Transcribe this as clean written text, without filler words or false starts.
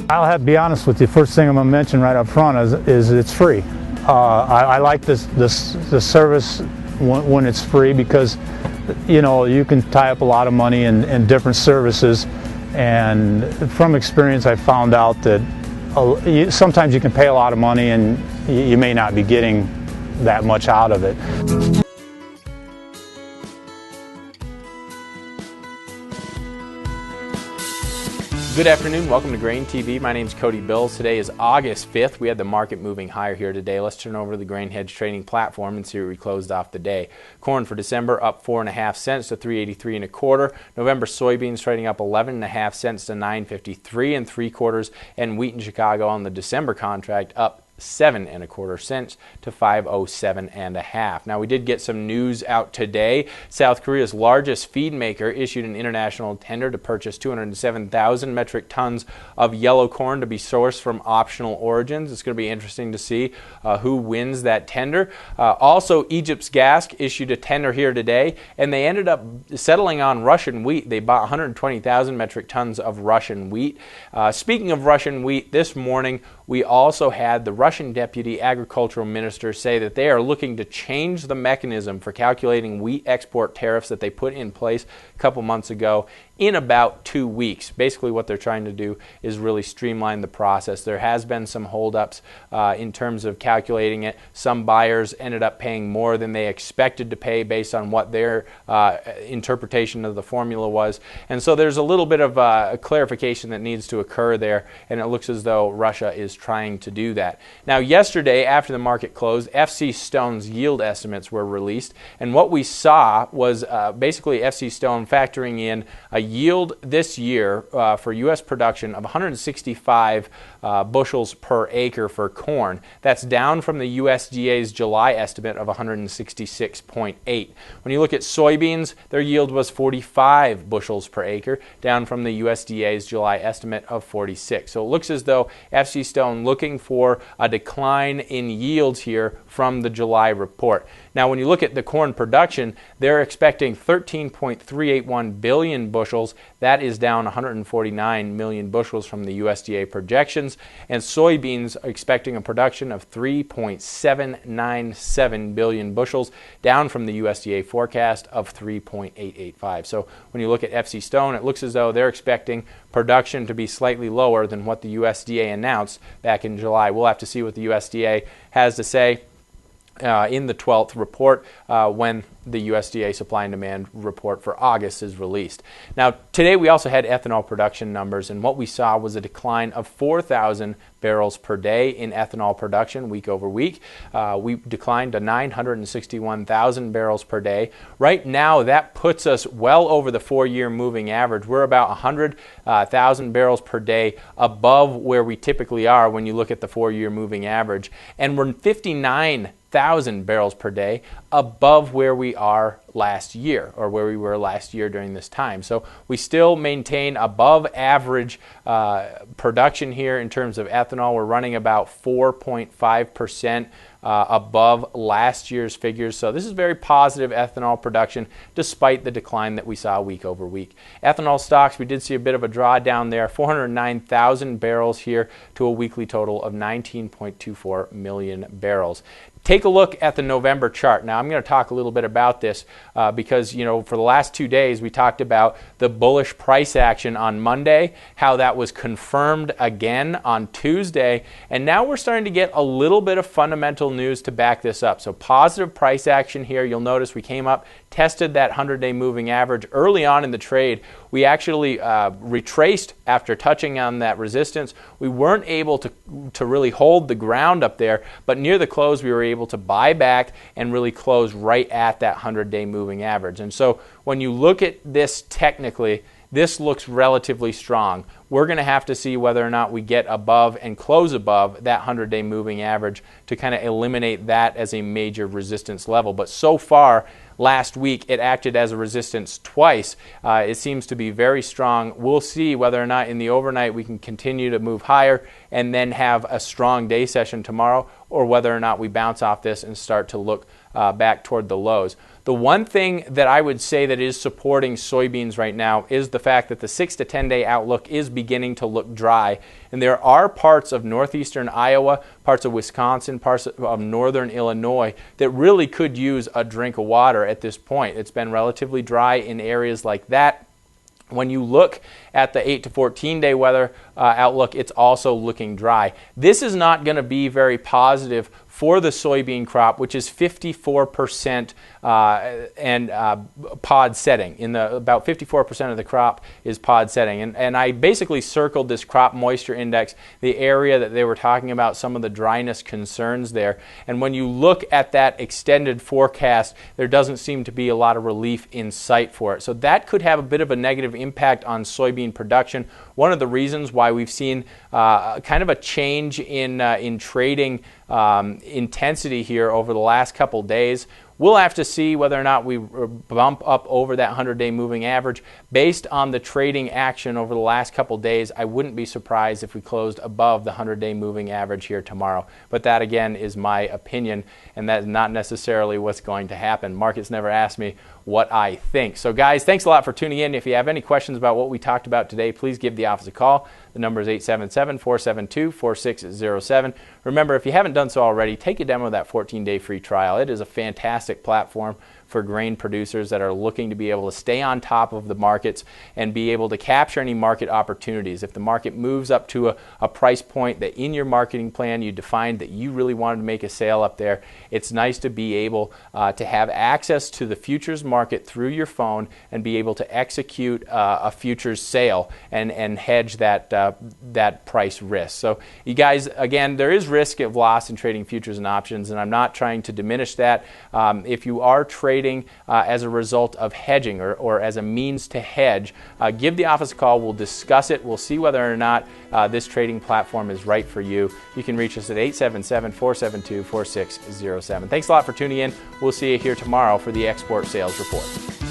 I'll have to be honest with you. First thing I'm going to mention right up front is it's free. I like the service when it's free because, you know, you can tie up a lot of money in different services, and from experience I found out that sometimes you can pay a lot of money and you may not be getting that much out of it. Good afternoon, welcome to Grain TV. My name is Cody Bills. Today is August 5th. We had the market moving higher here today. Let's turn over to the grain hedge trading platform and see where we closed off the day. Corn for December up 4.5 cents to 3.83 1/4. November soybeans trading up 11.5 cents to 9.53 3/4, and wheat in Chicago on the December contract up 7 1/4 cents to 507 1/2. Now, we did get some news out today. South Korea's largest feed maker issued an international tender to purchase 207,000 metric tons of yellow corn to be sourced from optional origins. It's going to be interesting to see who wins that tender. Also, Egypt's GASC issued a tender here today, and they ended up settling on Russian wheat. They bought 120,000 metric tons of Russian wheat. Speaking of Russian wheat, this morning we also had the Russian Deputy Agricultural Minister say that they are looking to change the mechanism for calculating wheat export tariffs that they put in place a couple months ago in about 2 weeks. Basically what they're trying to do is really streamline the process. There has been some holdups in terms of calculating it. Some buyers ended up paying more than they expected to pay based on what their interpretation of the formula was. And so there's a little bit of a clarification that needs to occur there, and it looks as though Russia is trying to do that. Now, yesterday, after the market closed, FC Stone's yield estimates were released, and what we saw was basically FC Stone factoring in a yield this year for U.S. production of 165 bushels per acre for corn. That's down from the USDA's July estimate of 166.8. When you look at soybeans, their yield was 45 bushels per acre, down from the USDA's July estimate of 46. So it looks as though FC Stone looking for a decline in yields here from the July report. Now, when you look at the corn production, they're expecting 13.381 billion bushels. That is down 149 million bushels from the USDA projections. And soybeans are expecting a production of 3.797 billion bushels, down from the USDA forecast of 3.885. So when you look at FC Stone, it looks as though they're expecting production to be slightly lower than what the USDA announced back in July. We'll have to see what the USDA has to say in the 12th report when the USDA supply and demand report for August is released. Now, today we also had ethanol production numbers, and what we saw was a decline of 4,000 barrels per day in ethanol production week over week. We declined to 961,000 barrels per day. Right now, that puts us well over the 4-year moving average. We're about 100,000 barrels per day above where we typically are when you look at the 4-year moving average, and we're 59,000 barrels per day above where we are last year, or where we were last year during this time. So we still maintain above average production here in terms of ethanol. We're running about 4.5% above last year's figures. So this is very positive ethanol production despite the decline that we saw week over week. Ethanol stocks, we did see a bit of a drawdown there, 409,000 barrels here to a weekly total of 19.24 million barrels. Take a look at the November chart. Now, I'm going to talk a little bit about this because, you know, for the last 2 days, we talked about the bullish price action on Monday, how that was confirmed again on Tuesday, and now we're starting to get a little bit of fundamental news to back this up. So positive price action here. You'll notice we came up, tested that 100-day moving average early on in the trade. We actually retraced after touching on that resistance. We weren't able to really hold the ground up there, but near the close we were able to buy back and really close right at that 100-day moving average. And so when you look at this technically, this looks relatively strong. We're going to have to see whether or not we get above and close above that 100-day moving average to kind of eliminate that as a major resistance level. But so far, last week, it acted as a resistance twice. It seems to be very strong. We'll see whether or not in the overnight we can continue to move higher and then have a strong day session tomorrow, or whether or not we bounce off this and start to look back toward the lows. The one thing that I would say that is supporting soybeans right now is the fact that the 6 to 10 day outlook is beginning to look dry. And there are parts of northeastern Iowa, parts of Wisconsin, parts of northern Illinois that really could use a drink of water at this point. It's been relatively dry in areas like that. When you look at the 8 to 14 day weather outlook, it's also looking dry. This is not going to be very positive for the soybean crop, which is 54% pod setting. About 54% of the crop is pod setting. And I basically circled this crop moisture index, the area that they were talking about, some of the dryness concerns there. And when you look at that extended forecast, there doesn't seem to be a lot of relief in sight for it. So that could have a bit of a negative impact on soybean production. One of the reasons why we've seen kind of a change in trading intensity here over the last couple days. We'll have to see whether or not we bump up over that 100-day moving average. Based on the trading action over the last couple days, I wouldn't be surprised if we closed above the 100-day moving average here tomorrow. But that, again, is my opinion, and that is not necessarily what's going to happen. Markets never ask me what I think. So, guys, thanks a lot for tuning in. If you have any questions about what we talked about today, please give the office a call. The number is 877-472-4607. Remember, if you haven't done so already, take a demo of that 14-day free trial. It is a fantastic platform for grain producers that are looking to be able to stay on top of the markets and be able to capture any market opportunities. If the market moves up to a price point that in your marketing plan you defined that you really wanted to make a sale up there, it's nice to be able to have access to the futures market through your phone and be able to execute a futures sale and hedge that price risk. So you guys, again, there is risk of loss in trading futures and options, and I'm not trying to diminish that. If you are trading as a result of hedging or as a means to hedge, give the office a call. We'll discuss it. We'll see whether or not this trading platform is right for you. You can reach us at 877-472-4607. Thanks a lot for tuning in. We'll see you here tomorrow for the Export Sales Report.